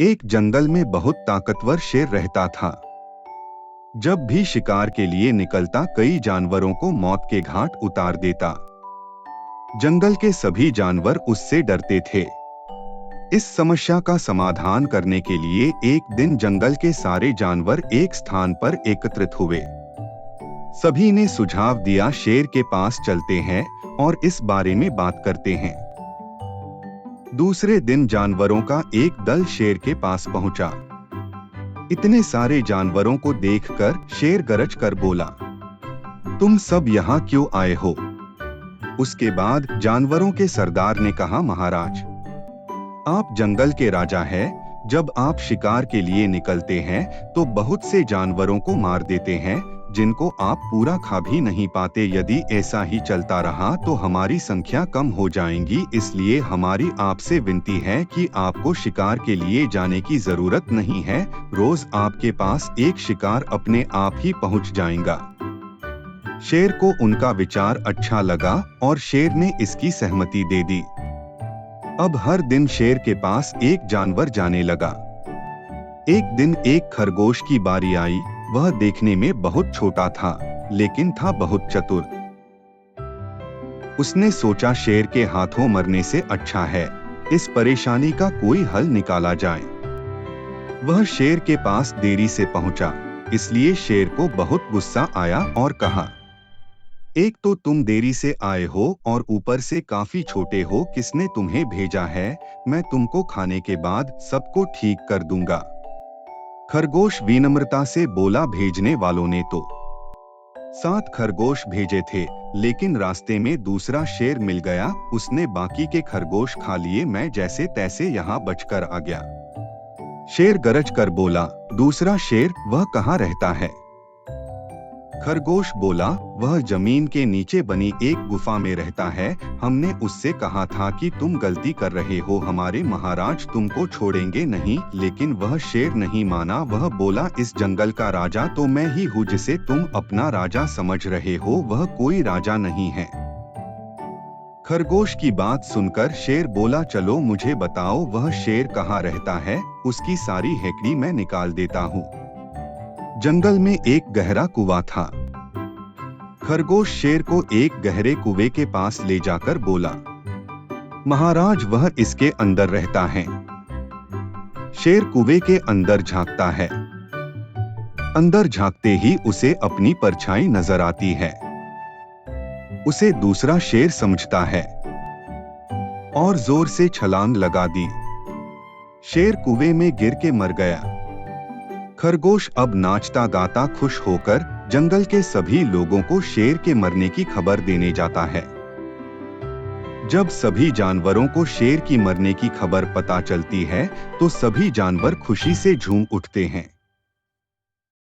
एक जंगल में बहुत ताकतवर शेर रहता था। जब भी शिकार के लिए निकलता कई जानवरों को मौत के घाट उतार देता। जंगल के सभी जानवर उससे डरते थे। इस समस्या का समाधान करने के लिए एक दिन जंगल के सारे जानवर एक स्थान पर एकत्रित हुए। सभी ने सुझाव दिया, शेर के पास चलते हैं और इस बारे में बात करते हैं। दूसरे दिन जानवरों का एक दल शेर के पास पहुंचा। इतने सारे जानवरों को देखकर शेर गरज कर बोला, तुम सब यहाँ क्यों आए हो? उसके बाद जानवरों के सरदार ने कहा, महाराज, आप जंगल के राजा हैं। जब आप शिकार के लिए निकलते हैं तो बहुत से जानवरों को मार देते हैं जिनको आप पूरा खा भी नहीं पाते। यदि ऐसा ही चलता रहा तो हमारी संख्या कम हो जाएगी। इसलिए हमारी आपसे विनती है कि आपको शिकार के लिए जाने की जरूरत नहीं है। रोज आपके पास एक शिकार अपने आप ही पहुंच जाएगा। शेर को उनका विचार अच्छा लगा और शेर ने इसकी सहमति दे दी। अब हर दिन शेर के पास एक जानवर जाने लगा। एक दिन एक खरगोश की बारी आई। वह देखने में बहुत छोटा था, लेकिन था बहुत चतुर। उसने सोचा, शेर के हाथों मरने से अच्छा है इस परेशानी का कोई हल निकाला जाए। वह शेर के पास देरी से पहुंचा, इसलिए शेर को बहुत गुस्सा आया और कहा, एक तो तुम देरी से आए हो और ऊपर से काफी छोटे हो। किसने तुम्हें भेजा है? मैं तुमको खाने के बाद सबको ठीक कर दूंगा। खरगोश विनम्रता से बोला, भेजने वालों ने तो 7 खरगोश भेजे थे, लेकिन रास्ते में दूसरा शेर मिल गया। उसने बाकी के खरगोश खा लिए। मैं जैसे तैसे यहाँ बचकर आ गया। शेर गरज कर बोला, दूसरा शेर, वह कहाँ रहता है? खरगोश बोला, वह जमीन के नीचे बनी एक गुफा में रहता है। हमने उससे कहा था कि तुम गलती कर रहे हो, हमारे महाराज तुमको छोड़ेंगे नहीं। लेकिन वह शेर नहीं माना। वह बोला, इस जंगल का राजा तो मैं ही हूँ। जिसे तुम अपना राजा समझ रहे हो वह कोई राजा नहीं है। खरगोश की बात सुनकर शेर बोला, चलो मुझे बताओ वह शेर कहाँ रहता है। उसकी सारी हेकड़ी मैं निकाल देता हूँ। जंगल में एक गहरा कुआं था। खरगोश शेर को एक गहरे कुएं के पास ले जाकर बोला, महाराज वह इसके अंदर रहता है। शेर कुएं के अंदर झांकता है। अंदर झांकते ही उसे अपनी परछाई नजर आती है। उसे दूसरा शेर समझता है और जोर से छलांग लगा दी। शेर कुएं में गिर के मर गया। खरगोश अब नाचता गाता खुश होकर जंगल के सभी लोगों को शेर के मरने की खबर देने जाता है। जब सभी जानवरों को शेर की मरने की खबर पता चलती है तो सभी जानवर खुशी से झूम उठते हैं।